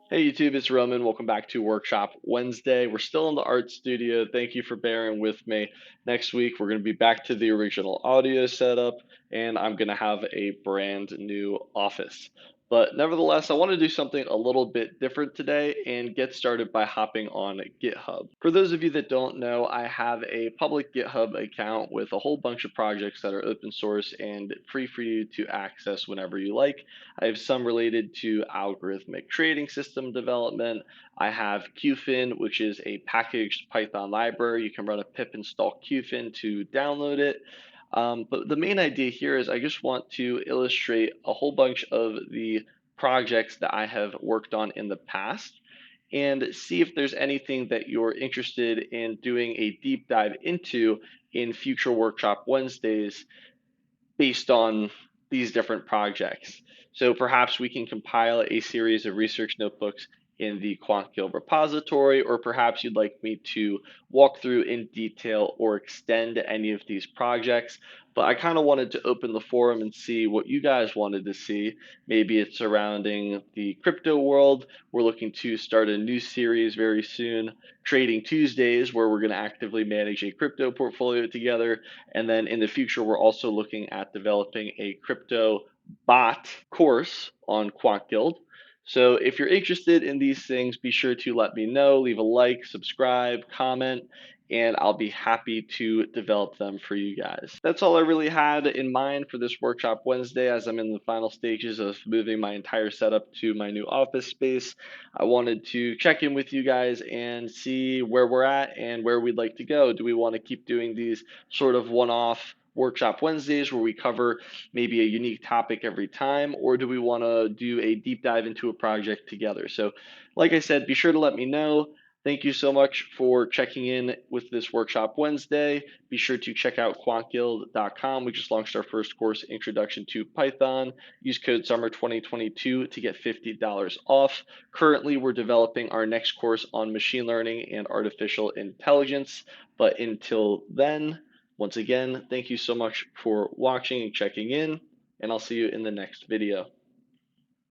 Hey YouTube, it's Roman. Welcome back to Workshop Wednesday. We're still in the art studio. Thank you for bearing with me. Next week, we're going to be back to the original audio setup, and I'm going to have a brand new office. But nevertheless, I want to do something a little bit different today and get started by hopping on GitHub. For those of you that don't know, I have a public GitHub account with a whole bunch of projects that are open source and free for you to access whenever you like. I have some related to algorithmic trading system development. I have Qfin, which is a packaged Python library. You can run a pip install Qfin to download it. But the main idea here is I just want to illustrate a whole bunch of the projects that I have worked on in the past and see if there's anything that you're interested in doing a deep dive into in future Workshop Wednesdays based on these different projects. So perhaps we can compile a series of research notebooks in the QuantGuild repository, or perhaps you'd like me to walk through in detail or extend any of these projects. But I kind of wanted to open the forum and see what you guys wanted to see. Maybe it's surrounding the crypto world. We're looking to start a new series very soon, Trading Tuesdays, where we're going to actively manage a crypto portfolio together. And then in the future, we're also looking at developing a crypto bot course on QuantGuild. So if you're interested in these things, be sure to let me know, leave a like, subscribe, comment, and I'll be happy to develop them for you guys. That's all I really had in mind for this Workshop Wednesday as I'm in the final stages of moving my entire setup to my new office space. I wanted to check in with you guys and see where we're at and where we'd like to go. Do we want to keep doing these sort of one-off Workshop Wednesdays where we cover maybe a unique topic every time, or do we want to do a deep dive into a project together? So, like I said, be sure to let me know. Thank you so much for checking in with this Workshop Wednesday. Be sure to check out quantguild.com. We just launched our first course, Introduction to Python. Use code SUMMER2022 to get $50 off. Currently, we're developing our next course on machine learning and artificial intelligence. But until then, once again, thank you so much for watching and checking in, and I'll see you in the next video.